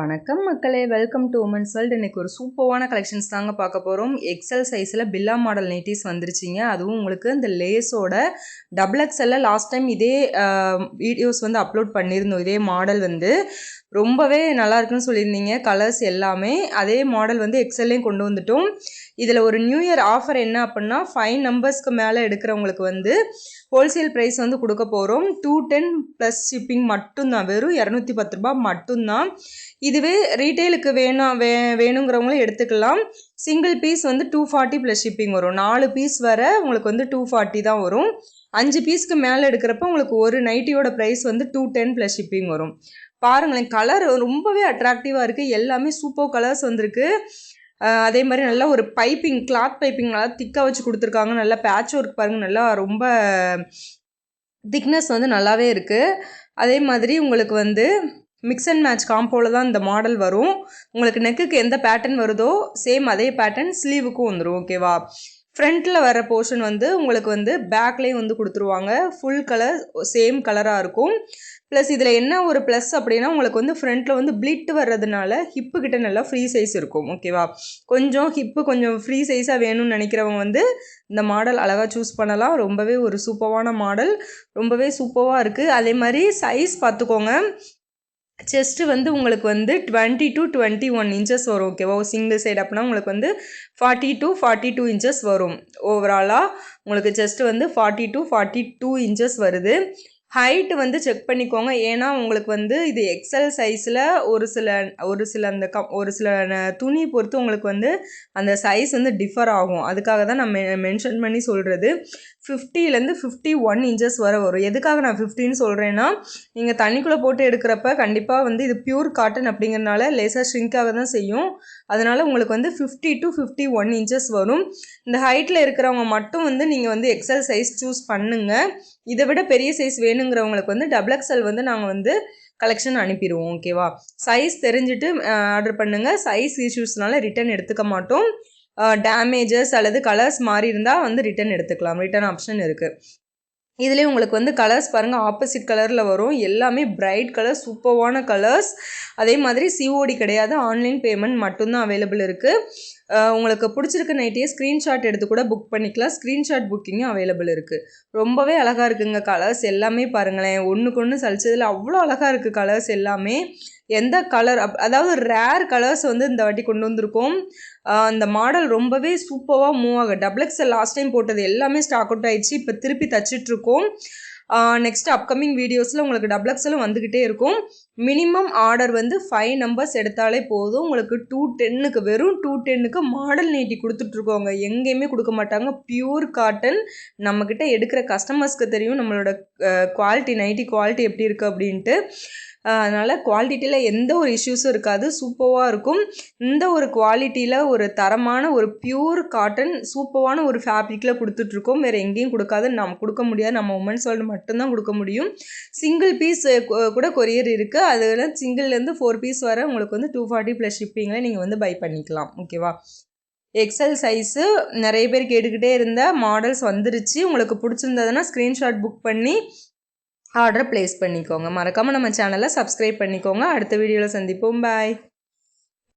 வணக்கம் மக்களே, welcome to women's world. இன்னைக்கு ஒரு சூப்பரான கலெக்ஷன்ஸ் தாங்க பார்க்க போகிறோம். எக்ஸல் சைஸில் பில்லா மாடல் நைட்டிஸ் வந்துருச்சிங்க. அதுவும் உங்களுக்கு இந்த லேஸோட டபுள் எக்ஸல்ல லாஸ்ட் டைம் இதே வீடியோஸ் வந்து அப்லோட் பண்ணியிருந்தோம். இதே மாடல் வந்து ரொம்பவே நல்லா இருக்குன்னு சொல்லியிருந்தீங்க. கலர்ஸ் எல்லாமே அதே மாடல் வந்து எக்ஸல்லையும் கொண்டு வந்துட்டோம். இதில் ஒரு நியூ இயர் ஆஃபர் என்ன அப்படின்னா 5 நம்பர்ஸ்க்கு மேலே எடுக்கிறவங்களுக்கு வந்து ஹோல்சேல் ப்ரைஸ் வந்து கொடுக்க போகிறோம். 210 ப்ளஸ் ஷிப்பிங் மட்டும்தான், வெறும் 210 ரூபா மட்டும்தான். இதுவே ரீட்டெயிலுக்கு வேணுங்கிறவங்களும் எடுத்துக்கலாம். சிங்கிள் பீஸ் வந்து 240 ப்ளஸ் ஷிப்பிங் வரும். 4 பீஸ் வர உங்களுக்கு வந்து 240 தான் வரும். 5 பீஸ்க்கு மேலே எடுக்கிறப்ப உங்களுக்கு ஒரு நைட்டியோட ப்ரைஸ் வந்து 210 ப்ளஸ் ஷிப்பிங் வரும். பாருங்களேன், கலர் ரொம்பவே அட்ராக்டிவாக இருக்குது. எல்லாமே சூப்பர் கலர்ஸ் வந்திருக்கு. அதே மாதிரி நல்லா ஒரு பைப்பிங், கிளாத் பைப்பிங் நல்லா திக்காக வச்சு கொடுத்துருக்காங்க. நல்லா பேட்ச் ஒர்க் பாருங்கள், நல்லா ரொம்ப திக்னஸ் வந்து நல்லாவே இருக்குது. அதே மாதிரி உங்களுக்கு வந்து மிக்ஸ் அண்ட் மேட்ச் காம்போவில் தான் இந்த மாடல் வரும். உங்களுக்கு நெக்குக்கு எந்த பேட்டர்ன் வருதோ சேம் அதே பேட்டர்ன் ஸ்லீவுக்கும் வந்துடும். ஓகேவா? ஃப்ரண்ட்டில் வர போர்ஷன் வந்து உங்களுக்கு வந்து பேக்லேயும் வந்து கொடுத்துருவாங்க. ஃபுல் கலர் சேம் கலராக இருக்கும். ப்ளஸ் இதில் என்ன ஒரு ப்ளஸ் அப்படின்னா, உங்களுக்கு வந்து ஃப்ரண்ட்டில் வந்து பிளிட் வர்றதுனால ஹிப்பு கிட்ட நல்லா ஃப்ரீ சைஸ் இருக்கும். ஓகேவா? கொஞ்சம் ஹிப்பு கொஞ்சம் ஃப்ரீ சைஸாக வேணும்னு நினைக்கிறவங்க வந்து இந்த மாடல் அழகாக சூஸ் பண்ணலாம். ரொம்பவே ஒரு சூப்பரான மாடல், ரொம்பவே சூப்பராக இருக்குது. அதே மாதிரி சைஸ் பார்த்துக்கோங்க. செஸ்ட்டு வந்து உங்களுக்கு வந்து 20 to 21 இன்ச்சஸ் வரும். ஓகேவா? சிங்கிள் சைடு அப்படின்னா உங்களுக்கு வந்து 40 to 42 இன்ச்சஸ் வரும். ஓவராலாக உங்களுக்கு செஸ்ட்டு வந்து 40 to 42 இன்ச்சஸ் வருது. ஹைட்டு வந்து செக் பண்ணிக்கோங்க. ஏன்னா உங்களுக்கு வந்து இது எக்ஸல் சைஸில் ஒரு சில அந்த ஒரு சில துணி பொறுத்து உங்களுக்கு வந்து அந்த சைஸ் வந்து டிஃபர் ஆகும். அதுக்காக தான் நான் மென்ஷன் பண்ணி சொல்கிறது. 50லேருந்து 51 இன்ச்சஸ் வரும். எதுக்காக நான் 50ன்னு சொல்கிறேன்னா, நீங்கள் தண்ணிக்குள்ளே போட்டு எடுக்கிறப்ப கண்டிப்பாக வந்து இது பியூர் காட்டன் அப்படிங்கிறனால லேசாக ஷ்ரிங்காக தான் செய்யும். அதனால் உங்களுக்கு வந்து 50 to 51 இன்ச்சஸ் வரும். இந்த ஹைட்டில் இருக்கிறவங்க மட்டும் வந்து நீங்கள் வந்து எக்ஸல் சைஸ் சூஸ் பண்ணுங்கள். இதை விட பெரிய சைஸ் வேணுங்கிறவங்களுக்கு வந்து டபுள் எக்ஸல் வந்து நாங்கள் வந்து கலெக்ஷன் அனுப்பிடுவோம். ஓகேவா? சைஸ் தெரிஞ்சுட்டு ஆர்டர் பண்ணுங்கள். சைஸ் இஷ்யூஸ்னால ரிட்டன் எடுத்துக்க மாட்டோம். டேமேஜஸ் அல்லது கலர்ஸ் மாறி இருந்தால் வந்து ரிட்டன் எடுத்துக்கலாம். ரிட்டன் ஆப்ஷன் இருக்குது. இதுலேயே உங்களுக்கு வந்து கலர்ஸ் பாருங்கள், ஆப்போசிட் கலரில் வரும். எல்லாமே பிரைட் கலர், சூப்பரான கலர்ஸ். அதே மாதிரி சிஓடி கிடையாது, ஆன்லைன் பேமெண்ட் மட்டும்தான் அவைலபிள் இருக்குது. உங்களுக்கு பிடிச்சிருக்க நைட்டியே ஸ்க்ரீன்ஷாட் எடுத்து கூட புக் பண்ணிக்கலாம். ஸ்க்ரீன்ஷாட் புக்கிங்கும் அவைலபிள் இருக்குது. ரொம்பவே அழகாக இருக்குங்க கலர்ஸ் எல்லாமே. பாருங்களேன், ஒன்றுக்கு ஒன்று சலிச்சதில் அவ்வளோ அழகாக இருக்குது கலர்ஸ் எல்லாமே. எந்த கலர் அதாவது ரேர் கலர்ஸ் வந்து இந்த வாட்டி கொண்டு வந்திருக்கோம். அந்த மாடல் ரொம்பவே சூப்பராக மூவ் ஆகும். டபுள் எக்ஸல் லாஸ்ட் டைம் போட்டது எல்லாமே ஸ்டாக் அவுட் ஆகிடுச்சு. இப்போ திருப்பி தச்சிட்ருக்கோம். நெக்ஸ்ட் அப்கமிங் வீடியோஸில் உங்களுக்கு டபுள் எக்ஸலும் வந்துக்கிட்டே இருக்கும். மினிமம் ஆர்டர் வந்து 5 நம்பர்ஸ் எடுத்தாலே போதும். உங்களுக்கு 210க்கு வெறும் 210க்கு மாடல் நைட்டி கொடுத்துட்ருக்கோங்க. எங்கேயுமே கொடுக்க மாட்டாங்க. Pure cotton. நம்மக்கிட்ட எடுக்கிற கஸ்டமர்ஸ்க்கு தெரியும் நம்மளோட குவாலிட்டி, நைட்டி குவாலிட்டி எப்படி இருக்குது அப்படின்ட்டு. அதனால் குவாலிட்டியில் எந்த ஒரு இஷ்யூஸும் இருக்காது. சூப்பராக இருக்கும். இந்த ஒரு குவாலிட்டியில் ஒரு தரமான ஒரு பியூர் காட்டன் சூப்பரான ஒரு ஃபேப்ரிக்கில் கொடுத்துட்ருக்கோம். வேறு எங்கேயும் கொடுக்காது, நம்ம கொடுக்க முடியாது. நம்ம உமன்ஸ் வேர்ல்டு மட்டும்தான் கொடுக்க முடியும். சிங்கிள் பீஸ் கூட கொரியர் இருக்குது. அதில் சிங்கிள்லேருந்து 4 பீஸ் வர உங்களுக்கு வந்து 240 ப்ளஸ் ஷிப்பிங்கில் நீங்கள் வந்து பை பண்ணிக்கலாம். ஓகேவா? எக்ஸல் சைஸு நிறைய பேர் கேட்டுக்கிட்டே இருந்த மாடல்ஸ் வந்துருச்சு. உங்களுக்கு பிடிச்சிருந்ததுன்னா ஸ்க்ரீன்ஷாட் புக் பண்ணி ஆர்டரை ப்ளேஸ் பண்ணிக்கோங்க. மறக்காமல் நம்ம சேனலை சப்ஸ்கிரைப் பண்ணிக்கோங்க. அடுத்த வீடியோவில் சந்திப்போம். பாய்.